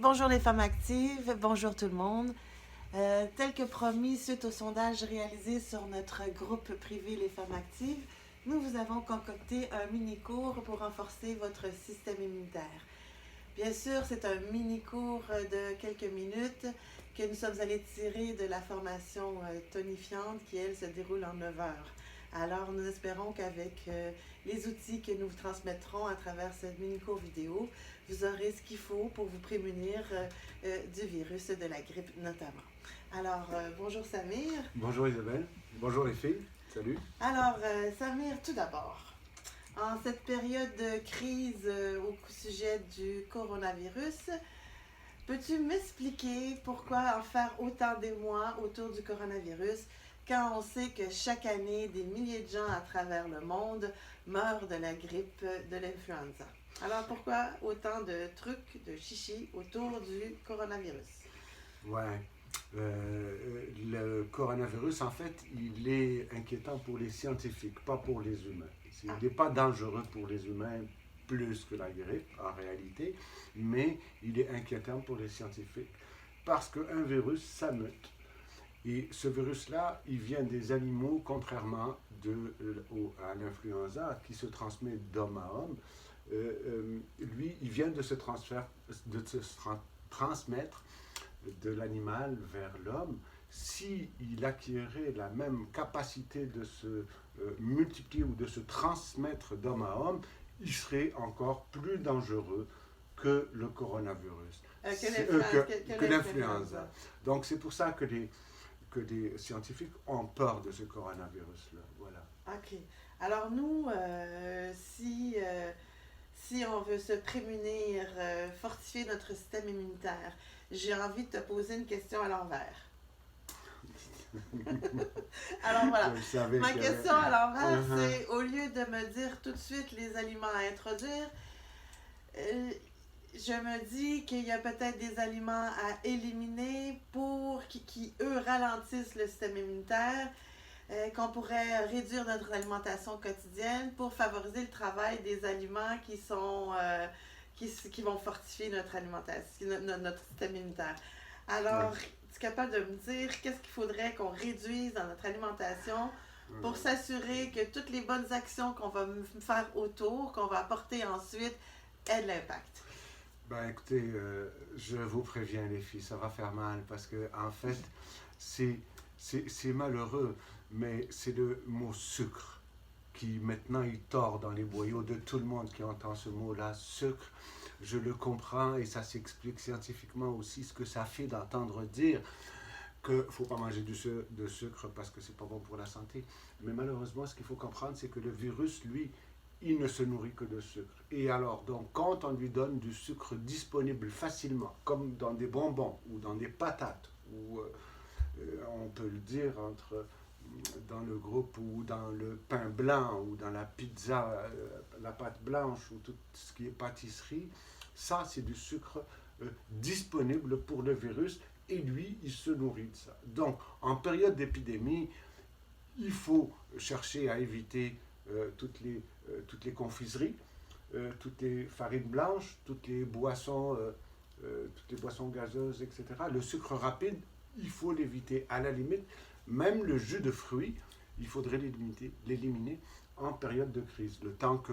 Bonjour les femmes actives, bonjour tout le monde. Tel que promis, suite au sondage réalisé sur notre groupe privé Les Femmes Actives, nous vous avons concocté un mini-cours pour renforcer votre système immunitaire. Bien sûr, c'est un mini-cours de quelques minutes que nous sommes allés tirer de la formation tonifiante qui, elle, se déroule en 9 heures. Alors, nous espérons qu'avec les outils que nous vous transmettrons à travers cette mini-cours vidéo, vous aurez ce qu'il faut pour vous prémunir du virus de la grippe notamment. Alors, bonjour Samir. Bonjour Isabelle, bonjour les filles, salut. Alors, Samir, tout d'abord, en cette période de crise au sujet du coronavirus, peux-tu m'expliquer pourquoi en faire autant d'émoi autour du coronavirus quand on sait que chaque année, des milliers de gens à travers le monde meurent de la grippe de l'influenza? Alors pourquoi autant de trucs, de chichis autour du coronavirus? Ouais, le coronavirus en fait, il est inquiétant pour les scientifiques, pas pour les humains. Il n'est pas dangereux pour les humains plus que la grippe en réalité, mais il est inquiétant pour les scientifiques parce qu'un virus, ça mute. Et ce virus-là, il vient des animaux, contrairement à l'influenza qui se transmet d'homme à homme. Lui, il vient de se transmettre de l'animal vers l'homme. S'il acquérait la même capacité de se multiplier ou de se transmettre d'homme à homme, il serait encore plus dangereux que le coronavirus, que l'influenza. Donc c'est pour ça que les scientifiques ont peur de ce coronavirus-là. Voilà. OK. Alors nous, si on veut se prémunir, fortifier notre système immunitaire, j'ai envie de te poser une question à l'envers. Alors voilà, ma question à l'envers, c'est au lieu de me dire tout de suite les aliments à introduire, je me dis qu'il y a peut-être des aliments à éliminer pour qui eux, ralentissent le système immunitaire, qu'on pourrait réduire notre alimentation quotidienne pour favoriser le travail des aliments qui vont fortifier notre alimentation, notre système immunitaire. Alors, tu es capable de me dire qu'est-ce qu'il faudrait qu'on réduise dans notre alimentation pour s'assurer que toutes les bonnes actions qu'on va faire autour, qu'on va apporter ensuite, aient de l'impact? Ben écoutez, je vous préviens les filles, ça va faire mal parce que en fait, c'est malheureux, mais c'est le mot sucre qui maintenant il tord dans les boyaux de tout le monde qui entend ce mot-là, sucre. Je le comprends et ça s'explique scientifiquement aussi ce que ça fait d'entendre dire qu'il ne faut pas manger de sucre parce que c'est pas bon pour la santé. Mais malheureusement, ce qu'il faut comprendre, c'est que le virus, lui, il ne se nourrit que de sucre. Et alors, donc, quand on lui donne du sucre disponible facilement, comme dans des bonbons ou dans des patates, ou on peut le dire dans le groupe ou dans le pain blanc ou dans la pizza, la pâte blanche ou tout ce qui est pâtisserie, ça c'est du sucre disponible pour le virus et lui il se nourrit de ça. Donc en période d'épidémie, il faut chercher à éviter toutes les confiseries, toutes les farines blanches, toutes les boissons gazeuses, etc. Le sucre rapide, il faut l'éviter à la limite. Même le jus de fruits, il faudrait l'éliminer en période de crise, le temps que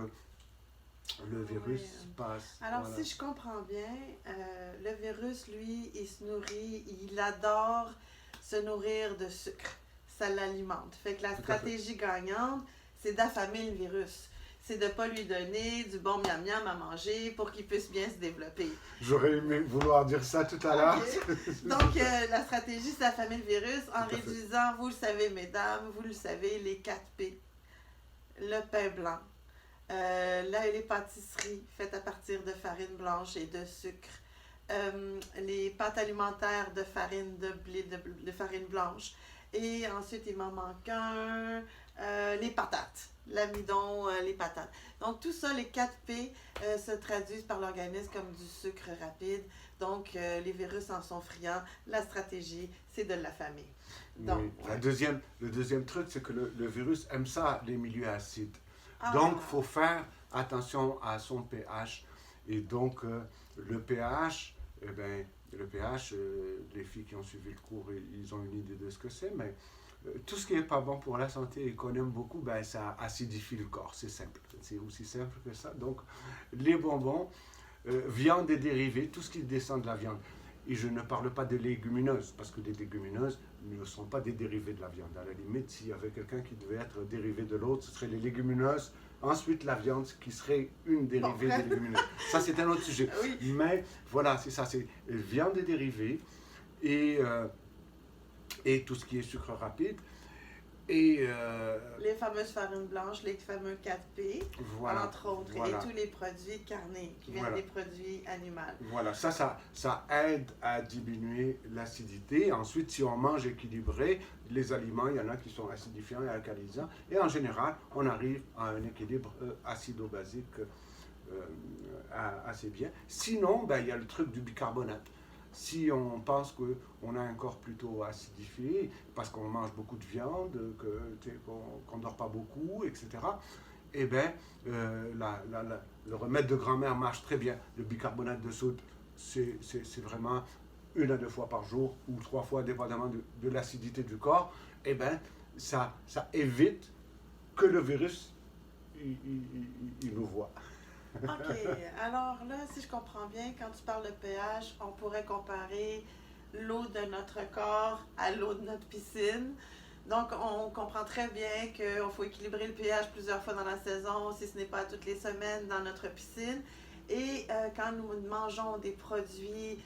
le virus passe. Alors, voilà. Si je comprends bien, le virus, lui, il se nourrit, il adore se nourrir de sucre. Ça l'alimente. Fait que la stratégie gagnante, c'est d'affamer le virus. C'est de ne pas lui donner du bon miam-miam à manger pour qu'il puisse bien se développer. J'aurais aimé vouloir dire ça tout à l'heure. Okay. Donc, la stratégie, c'est d'affamer le virus en réduisant, vous le savez, mesdames, vous le savez, les 4 P. Le pain blanc, les pâtisseries faites à partir de farine blanche et de sucre, les pâtes alimentaires de farine de blé, de farine blanche. Et ensuite, il m'en manque un, les patates, l'amidon, les patates. Donc, tout ça, les 4 P, se traduisent par l'organisme comme du sucre rapide. Donc, les virus en sont friands. La stratégie, c'est de l'affamer. Donc, oui. Le deuxième truc, c'est que le virus aime ça, les milieux acides. Donc, il faut faire attention à son pH. Et donc, le pH eh ben, le pH, les filles qui ont suivi le cours, ils ont une idée de ce que c'est, mais tout ce qui n'est pas bon pour la santé et qu'on aime beaucoup, ben, ça acidifie le corps, c'est simple. C'est aussi simple que ça. Donc, les bonbons, viande et dérivés, tout ce qui descend de la viande. Et je ne parle pas des légumineuses, parce que les légumineuses ne sont pas des dérivés de la viande. À la limite, s'il y avait quelqu'un qui devait être dérivé de l'autre, ce serait les légumineuses, ensuite la viande, qui serait une dérivée des légumineuses. Ça, c'est un autre sujet. Oui. Mais voilà, c'est ça, c'est viande et dérivés, et, tout ce qui est sucre rapide. Et les fameuses farines blanches, les fameux 4P, voilà, entre autres, voilà. et tous les produits carnés qui viennent des produits animaux. Voilà, ça aide à diminuer l'acidité. Ensuite, si on mange équilibré, les aliments, il y en a qui sont acidifiants et alcalinisants. Et en général, on arrive à un équilibre acido-basique assez bien. Sinon, ben, il y a le truc du bicarbonate. Si on pense qu'on a un corps plutôt acidifié, parce qu'on mange beaucoup de viande, qu'on ne dort pas beaucoup, etc., eh bien, le remède de grand-mère marche très bien. Le bicarbonate de soude, c'est vraiment 1 à 2 fois par jour, ou 3 fois, dépendamment de l'acidité du corps. Eh bien, ça évite que le virus il nous voit. OK. Alors là, si je comprends bien, quand tu parles de pH, on pourrait comparer l'eau de notre corps à l'eau de notre piscine. Donc, on comprend très bien qu'il faut équilibrer le pH plusieurs fois dans la saison, si ce n'est pas toutes les semaines dans notre piscine. Et quand nous mangeons des produits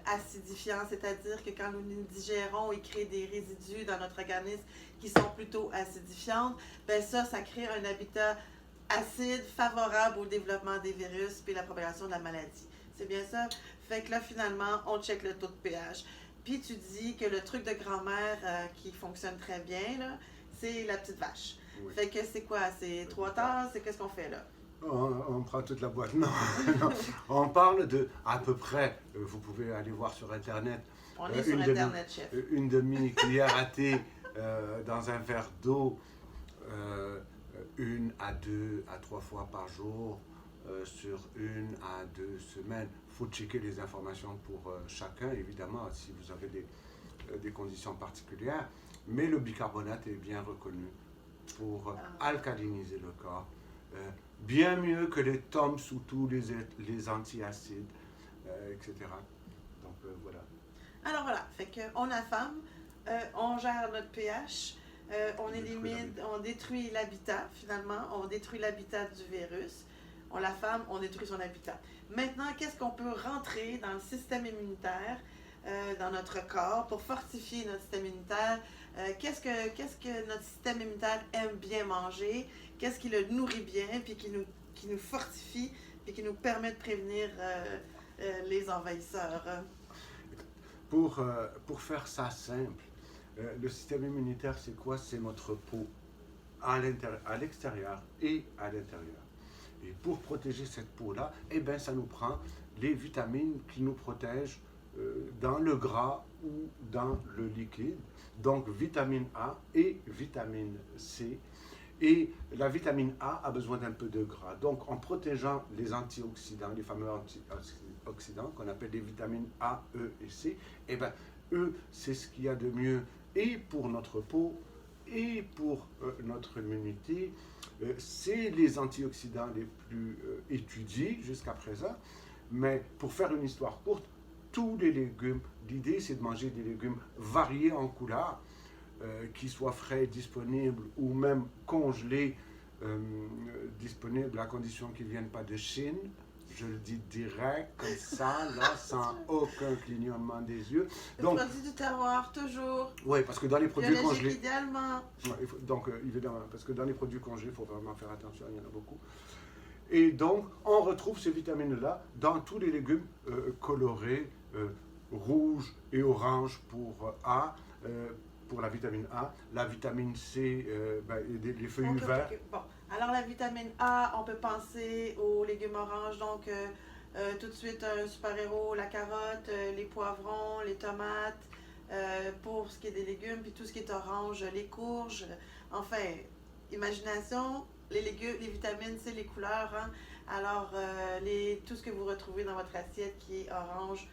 acidifiants, c'est-à-dire que quand nous les digérons, ils créent des résidus dans notre organisme qui sont plutôt acidifiants, ben ça crée un habitat acide favorable au développement des virus puis la propagation de la maladie. C'est bien ça? Fait que là, finalement, on check le taux de pH. Puis tu dis que le truc de grand-mère qui fonctionne très bien, là, c'est la petite vache. Oui. Fait que c'est quoi? C'est 3 tasses? C'est qu'est-ce qu'on fait là? On prend toute la boîte. Non, non. On parle de à peu près, vous pouvez aller voir sur Internet, On est sur Internet, chef. une demi-cuillère à thé dans un verre d'eau, 1 à 2 à 3 fois par jour, sur 1 à 2 semaines. Il faut checker les informations pour chacun, évidemment, si vous avez des conditions particulières. Mais le bicarbonate est bien reconnu pour alcaliniser le corps. Bien mieux que les Toms ou tous les antiacides, etc. Donc voilà. Alors voilà, fait qu'on affame, on gère notre pH, on détruit l'habitat finalement, on détruit l'habitat du virus, on l'affame, on détruit son habitat. Maintenant, qu'est-ce qu'on peut rentrer dans le système immunitaire, dans notre corps pour fortifier notre système immunitaire? Qu'est-ce que notre système immunitaire aime bien manger? Qu'est-ce qui le nourrit bien, puis qui nous fortifie, puis qui nous permet de prévenir les envahisseurs? Pour faire ça simple, le système immunitaire, c'est quoi? C'est notre peau, à l'extérieur et à l'intérieur. Et pour protéger cette peau-là, eh ben, ça nous prend les vitamines qui nous protègent dans le gras ou dans le liquide. Donc, vitamine A et vitamine C. Et la vitamine A a besoin d'un peu de gras. Donc, en protégeant les antioxydants, les fameux antioxydants qu'on appelle les vitamines A, E et C, eh ben, eux, c'est ce qu'il y a de mieux et pour notre peau et pour notre immunité. C'est les antioxydants les plus étudiés jusqu'à présent. Mais pour faire une histoire courte, tous les légumes, l'idée c'est de manger des légumes variés en couleurs, qui soient frais, disponibles ou même congelés, disponibles à condition qu'ils ne viennent pas de Chine. Je le dis direct, comme ça, là, sans aucun clignement des yeux. Donc, le produit du terroir, toujours. Oui, parce que dans les produits congelés... idéalement. Ouais, donc, évidemment, parce que dans les produits congelés, il faut vraiment faire attention, il y en a beaucoup. Et donc, on retrouve ces vitamines-là dans tous les légumes colorés, rouge et orange pour A, pour la vitamine A, la vitamine C, les feuillus verts. Bon, alors la vitamine A, on peut penser aux légumes oranges, donc tout de suite un super-héros, la carotte, les poivrons, les tomates, pour ce qui est des légumes, puis tout ce qui est orange, les courges, enfin, imagination, les légumes, les vitamines, c'est les couleurs, hein? Alors, tout ce que vous retrouvez dans votre assiette qui est orange,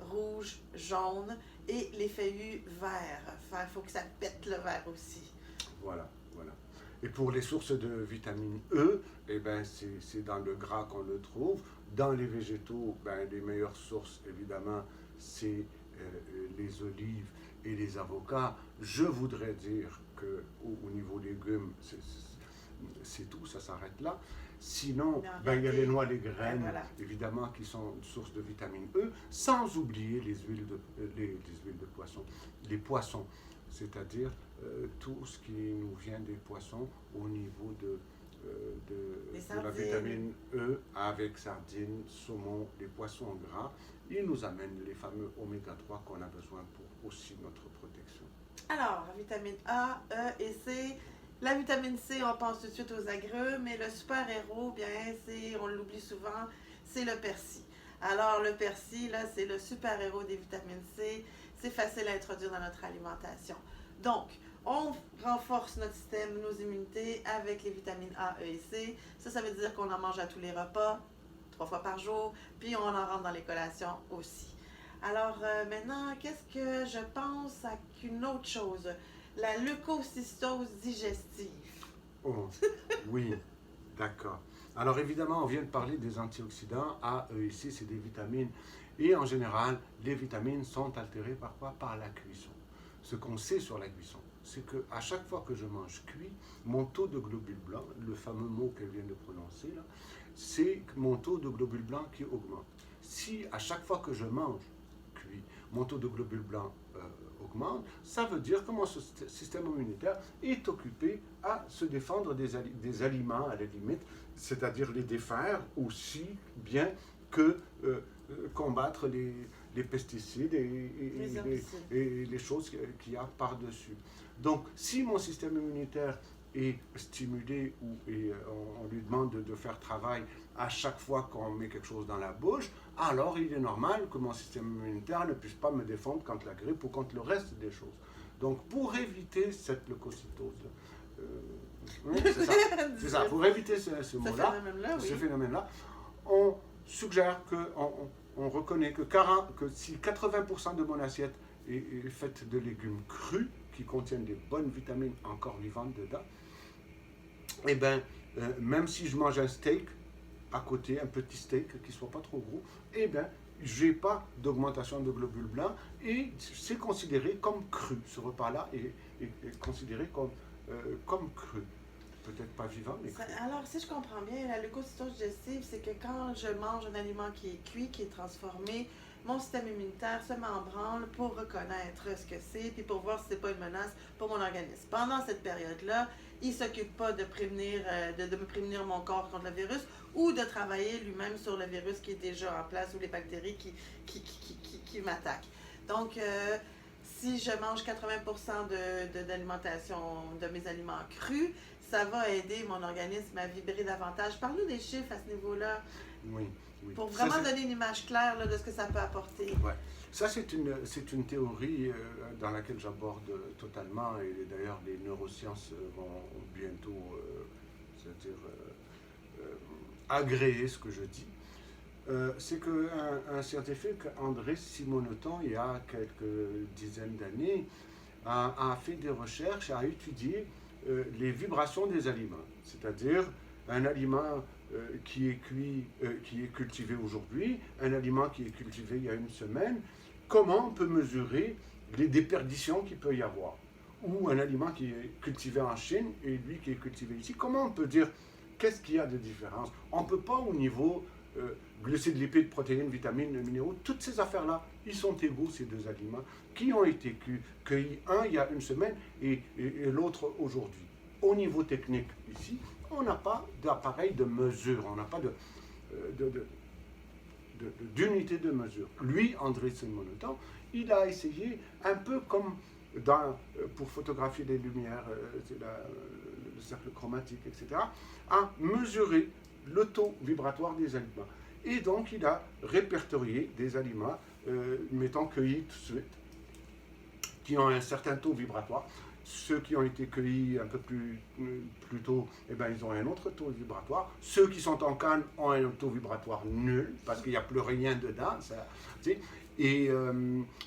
rouge, jaune et les feuillus verts. Enfin, il faut que ça pète le vert aussi. Voilà, voilà. Et pour les sources de vitamine E, eh ben, c'est dans le gras qu'on le trouve. Dans les végétaux, ben, les meilleures sources, évidemment, c'est les olives et les avocats. Je voudrais dire qu'au niveau légumes, c'est tout, ça s'arrête là. Sinon, ben, il y a les noix, les graines, voilà. évidemment, qui sont une source de vitamine E, sans oublier les huiles de poisson, les poissons, c'est-à-dire tout ce qui nous vient des poissons au niveau de la vitamine E avec sardines, saumon, les poissons gras. Ils nous amènent les fameux oméga 3 qu'on a besoin pour aussi notre protection. Alors, vitamine A, E et C. La vitamine C, on pense tout de suite aux agrumes, mais le super-héros, bien, on l'oublie souvent, c'est le persil. Alors, le persil, là, c'est le super-héros des vitamines C. C'est facile à introduire dans notre alimentation. Donc, on renforce notre système, nos immunités avec les vitamines A, E et C. Ça veut dire qu'on en mange à tous les repas, 3 fois par jour, puis on en rentre dans les collations aussi. Alors, maintenant, qu'est-ce que je pense à qu'une autre chose? La leucocystose digestive. Oh, oui, d'accord. Alors évidemment, on vient de parler des antioxydants, A, E et C, c'est des vitamines. Et en général, les vitamines sont altérées par quoi? Par la cuisson. Ce qu'on sait sur la cuisson, c'est qu'à chaque fois que je mange cuit, mon taux de globules blancs, le fameux mot qu'elle vient de prononcer là, c'est mon taux de globules blancs qui augmente. Si à chaque fois que je mange cuit, mon taux de globules blancs augmente, ça veut dire que mon système immunitaire est occupé à se défendre des aliments à la limite, c'est-à-dire les défaire aussi bien que combattre les pesticides et les choses qu'il y a par-dessus. Donc, si mon système immunitaire est stimulé ou on lui demande de faire travail à chaque fois qu'on met quelque chose dans la bouche, alors il est normal que mon système immunitaire ne puisse pas me défendre contre la grippe ou contre le reste des choses. Donc pour éviter cette leucocytose, c'est ça, pour éviter ce mot-là, ce phénomène-là, on suggère on reconnaît que si 80% de mon assiette est faite de légumes crus qui contiennent des bonnes vitamines encore vivantes dedans, et bien, même si je mange un steak à côté, un petit steak qui ne soit pas trop gros, eh bien, je n'ai pas d'augmentation de globules blancs et c'est considéré comme cru. Ce repas-là est considéré comme cru. Peut-être pas vivant, mais cru. Alors, si je comprends bien, la leucocytose digestive, c'est que quand je mange un aliment qui est cuit, qui est transformé, mon système immunitaire se met en branle pour reconnaître ce que c'est, puis pour voir si ce n'est pas une menace pour mon organisme. Pendant cette période-là, il ne s'occupe pas de me prévenir mon corps contre le virus ou de travailler lui-même sur le virus qui est déjà en place ou les bactéries qui m'attaquent. Donc, si je mange 80% d'alimentation de mes aliments crus, ça va aider mon organisme à vibrer davantage. Parle-nous des chiffres à ce niveau-là. Oui. Pour vraiment donner une image claire là, de ce que ça peut apporter. Ouais. Ça, c'est une théorie dans laquelle j'aborde totalement, et d'ailleurs les neurosciences vont bientôt agréer ce que je dis. C'est qu'un scientifique, André Simonotan, il y a quelques dizaines d'années, a fait des recherches, a étudié les vibrations des aliments. C'est-à-dire un aliment qui est cuit, qui est cultivé aujourd'hui, un aliment qui est cultivé il y a une semaine, comment on peut mesurer les déperditions qu'il peut y avoir? Ou un aliment qui est cultivé en Chine et lui qui est cultivé ici, comment on peut dire qu'est-ce qu'il y a de différence? On ne peut pas au niveau glucides, lipides, protéines, vitamines, minéraux, toutes ces affaires-là, ils sont égaux, ces deux aliments, qui ont été cueillis, un il y a une semaine et l'autre aujourd'hui. Au niveau technique, ici, on n'a pas d'appareil de mesure, on n'a pas d'unité de mesure. Lui, André Simonotan, il a essayé, un peu comme pour photographier les lumières, le cercle chromatique, etc., à mesurer le taux vibratoire des aliments. Et donc, il a répertorié des aliments, mettons cueillis tout de suite, qui ont un certain taux vibratoire, Ceux qui ont été cueillis un peu plus tôt, eh ben, ils ont un autre taux vibratoire. Ceux qui sont en canne ont un taux vibratoire nul, parce qu'il n'y a plus rien dedans. Ça, tu sais. Et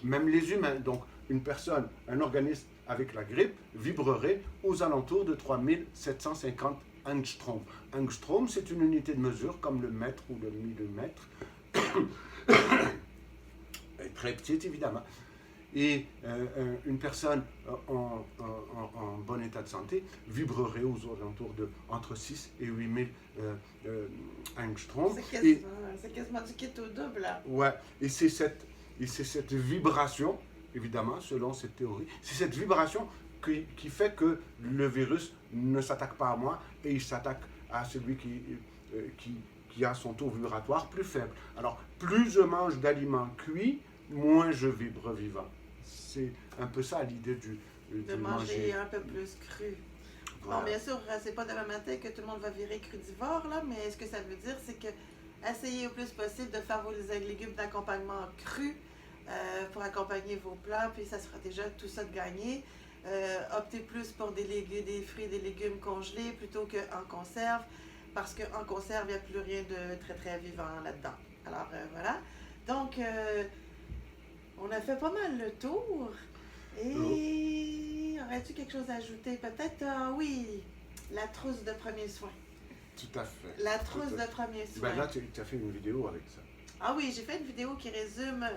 même les humains, donc une personne, un organisme avec la grippe, vibrerait aux alentours de 3750 angstroms. Angstrom, c'est une unité de mesure, comme le mètre ou le millimètre. Très petite, évidemment. Et une personne en bon état de santé vibrerait aux alentours de entre 6 et 8000 angstroms. C'est quasiment du kit au double, là. Ouais, et c'est cette vibration, évidemment, selon cette théorie, c'est cette vibration qui fait que le virus ne s'attaque pas à moi et il s'attaque à celui qui a son taux vibratoire plus faible. Alors, plus je mange d'aliments cuits, moins je vibre vivant. C'est un peu ça l'idée du de manger un peu plus cru. Voilà. Bon, bien sûr, c'est pas demain matin que tout le monde va virer crudivore, là, mais ce que ça veut dire, c'est que essayez au plus possible de faire vos légumes d'accompagnement crus pour accompagner vos plats, puis ça sera déjà tout ça de gagné. Optez plus pour des fruits et des légumes congelés plutôt qu'en conserve, parce qu'en conserve, il n'y a plus rien de très très vivant là-dedans. Alors voilà. Donc, on a fait pas mal le tour. Et aurais-tu quelque chose à ajouter? Peut-être, oui, la trousse de premiers soins. Tout à fait. La trousse de premiers soins. Ben là, tu as fait une vidéo avec ça. Ah oui, j'ai fait une vidéo qui résume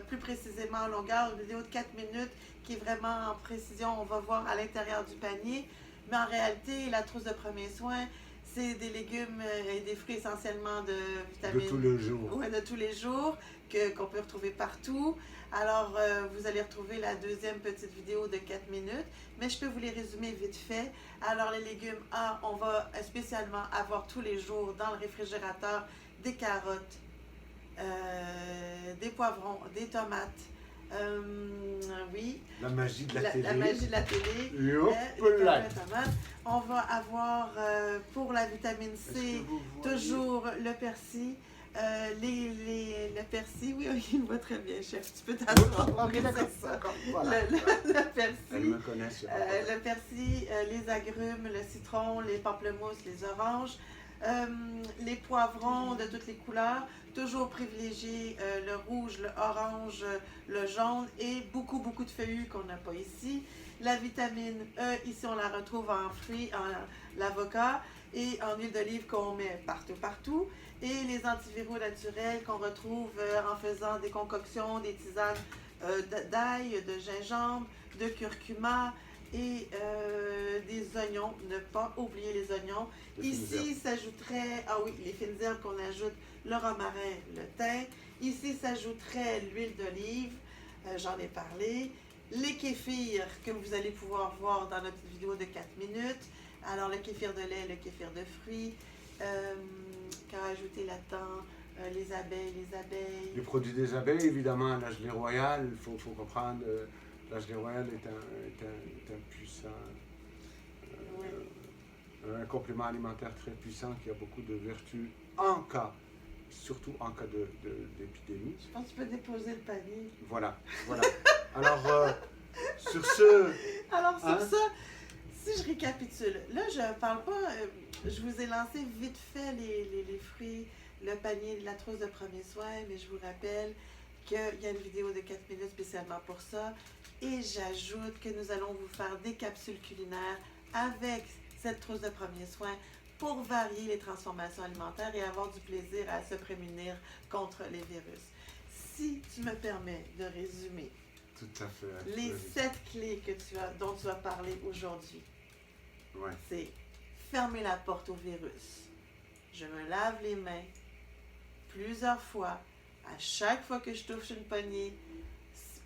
plus précisément en longueur, une vidéo de 4 minutes qui est vraiment en précision. On va voir à l'intérieur du panier. Mais en réalité, la trousse de premiers soins, c'est des légumes et des fruits essentiellement de vitamines. De tous les jours. Oui, de tous les jours, qu'on peut retrouver partout. Alors, vous allez retrouver la deuxième petite vidéo de 4 minutes, mais je peux vous les résumer vite fait. Alors, les légumes, on va spécialement avoir tous les jours dans le réfrigérateur des carottes, des poivrons, des tomates. Oui. La magie de la télé. La magie de la télé. On va avoir pour la vitamine C toujours le persil. Le persil, oui, il va très bien, chef. Tu peux t'asseoir. Ok, d'accord. Voilà. Le persil. Elle me connaît, le persil, les agrumes, le citron, les pamplemousses, les oranges. Les poivrons de toutes les couleurs, toujours privilégier le rouge, le orange, le jaune et beaucoup de feuillus qu'on n'a pas ici. La vitamine E, ici on la retrouve en fruits, en l'avocat et en huile d'olive qu'on met partout. Et les antiviraux naturels qu'on retrouve en faisant des concoctions, des tisanes d'ail, de gingembre, de curcuma et des oignons, ne pas oublier les oignons. Ici s'ajouterait, les fines herbes qu'on ajoute, le romarin, le thym. Ici s'ajouterait l'huile d'olive, j'en ai parlé. Les kéfirs que vous allez pouvoir voir dans notre vidéo de 4 minutes. Alors le kéfir de lait, le kéfir de fruits. Qu'a ajouté là-dedans les abeilles. Les produits des abeilles, évidemment, la gelée royale, il faut comprendre. La gelée royale est un puissant, un complément alimentaire très puissant qui a beaucoup de vertus surtout en cas d'épidémie. Je pense que tu peux déposer le panier. Voilà. Alors, sur ce... ça, si je récapitule, là, je ne parle pas... je vous ai lancé vite fait les fruits, le panier, la trousse de premiers soins, mais je vous rappelle qu'il y a une vidéo de 4 minutes spécialement pour ça. Et j'ajoute que nous allons vous faire des capsules culinaires avec cette trousse de premiers soins pour varier les transformations alimentaires et avoir du plaisir à se prémunir contre les virus. Si tu me permets de résumer tout à fait, les 7 clés dont tu as parlé aujourd'hui, c'est fermer la porte au virus. Je me lave les mains plusieurs fois. À chaque fois que je touche une poignée,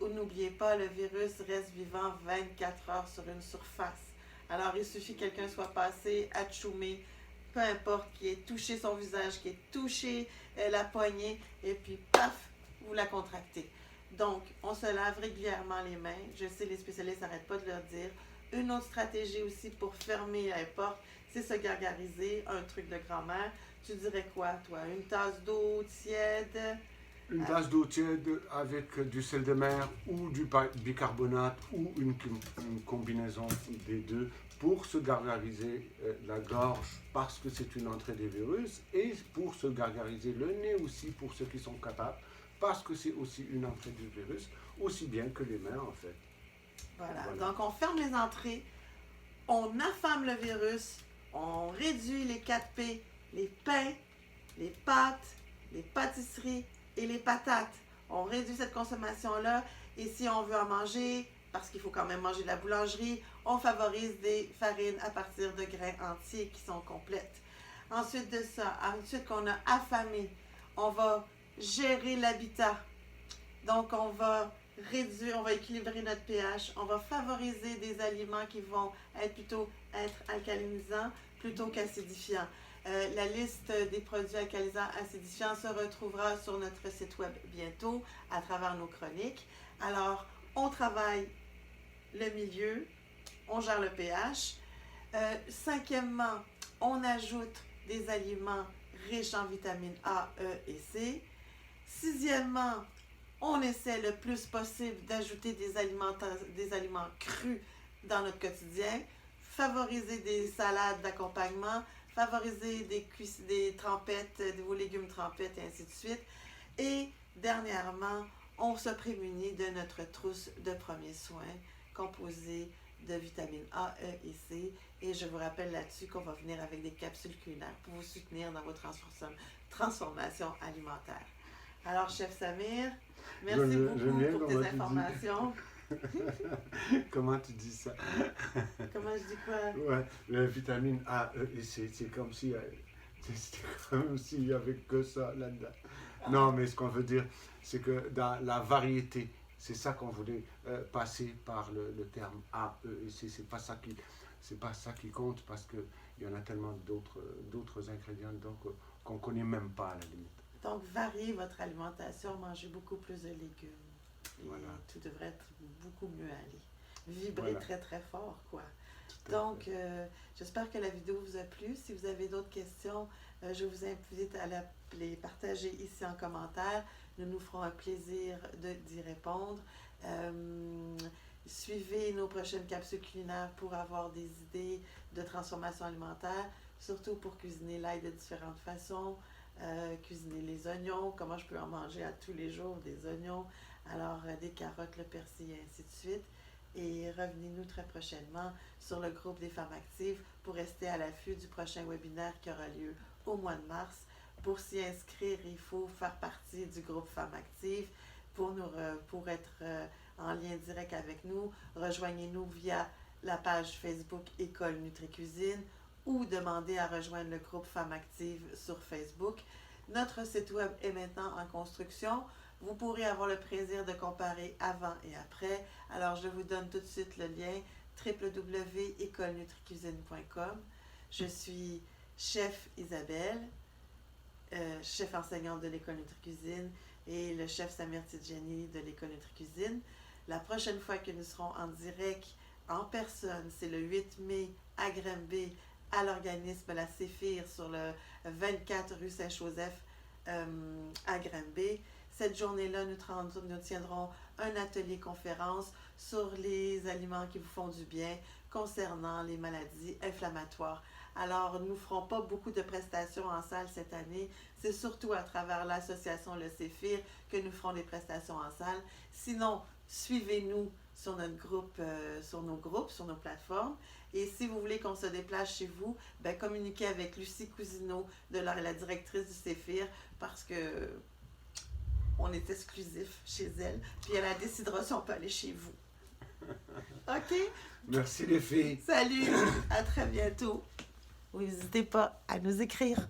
n'oubliez pas, le virus reste vivant 24 heures sur une surface. Alors, il suffit que quelqu'un soit passé, atchoumé, peu importe, qui ait touché son visage, qui ait touché la poignée, et puis paf, vous la contractez. Donc, on se lave régulièrement les mains. Je sais, les spécialistes n'arrêtent pas de leur dire. Une autre stratégie aussi pour fermer la porte, c'est se gargariser, un truc de grand-mère. Tu dirais quoi, toi? Une tasse d'eau tiède Une tasse d'eau tiède avec du sel de mer ou du bicarbonate ou une combinaison des deux pour se gargariser la gorge parce que c'est une entrée des virus et pour se gargariser le nez aussi pour ceux qui sont capables parce que c'est aussi une entrée du virus aussi bien que les mains en fait. Voilà. Donc on ferme les entrées, on affame le virus, on réduit les 4 P, les pains, les pâtes, les pâtisseries et les patates. On réduit cette consommation-là et si on veut en manger, parce qu'il faut quand même manger de la boulangerie, on favorise des farines à partir de grains entiers qui sont complètes. Ensuite de ça, ensuite qu'on a affamé, on va gérer l'habitat. Donc on va réduire, on va équilibrer notre pH, on va favoriser des aliments qui vont être alcalinisants plutôt qu'acidifiants. La liste des produits alcalisants acidifiants se retrouvera sur notre site web bientôt à travers nos chroniques. Alors, on travaille le milieu, on gère le pH. Cinquièmement, on ajoute des aliments riches en vitamines A, E et C. Sixièmement, on essaie le plus possible d'ajouter des aliments crus dans notre quotidien, favoriser des salades d'accompagnement, favoriser des trempettes, vos légumes trempettes et ainsi de suite. Et dernièrement, on se prémunit de notre trousse de premiers soins composée de vitamines A, E et C. Et je vous rappelle là-dessus qu'on va venir avec des capsules culinaires pour vous soutenir dans votre transformation alimentaire. Alors, chef Samir, merci beaucoup pour tes informations. Comment tu dis ça? Comment je dis quoi? Ouais, la vitamine A, E et C, c'est comme s'il n'y avait que ça là-dedans. Non, mais ce qu'on veut dire, c'est que dans la variété, c'est ça qu'on voulait passer par le terme A, E et C. C'est pas ça qui compte parce qu'il y en a tellement d'autres ingrédients donc, qu'on ne connaît même pas à la limite. Donc, variez votre alimentation, mangez beaucoup plus de légumes. Et voilà. Tout devrait être beaucoup mieux aller. Vibrer très, très fort, quoi. Donc, j'espère que la vidéo vous a plu. Si vous avez d'autres questions, je vous invite à les partager ici en commentaire. Nous nous ferons un plaisir d'y répondre. Suivez nos prochaines capsules culinaires pour avoir des idées de transformation alimentaire, surtout pour cuisiner l'ail de différentes façons. Cuisiner les oignons, comment je peux en manger à tous les jours, des oignons, alors des carottes, le persil et ainsi de suite. Et revenez-nous très prochainement sur le groupe des femmes actives pour rester à l'affût du prochain webinaire qui aura lieu au mois de mars. Pour s'y inscrire, il faut faire partie du groupe Femmes actives pour être en lien direct avec nous. Rejoignez-nous via la page Facebook École Nutri-Cuisine ou demandez à rejoindre le groupe Femmes actives sur Facebook. Notre site web est maintenant en construction. Vous pourrez avoir le plaisir de comparer avant et après. Alors, je vous donne tout de suite le lien www.écolenutricuisine.com. Je suis chef Isabelle, chef enseignante de l'École Nutri-Cuisine et le chef Samir Tidjani de l'École Nutri-Cuisine. La prochaine fois que nous serons en direct, en personne, c'est le 8 mai à Granby, à l'organisme La Séphir sur le 24 rue Saint-Joseph à Granby. Cette journée-là, nous tiendrons un atelier conférence sur les aliments qui vous font du bien concernant les maladies inflammatoires. Alors, nous ne ferons pas beaucoup de prestations en salle cette année. C'est surtout à travers l'association Le Séphir que nous ferons des prestations en salle. Sinon, suivez-nous sur notre groupe, sur nos plateformes. Et si vous voulez qu'on se déplace chez vous, ben, communiquez avec Lucie Cousineau, la directrice du Séphir, parce que on est exclusif chez elle. Puis elle décidera si on peut aller chez vous. OK? Merci les filles. Salut, à très bientôt. N'hésitez pas à nous écrire.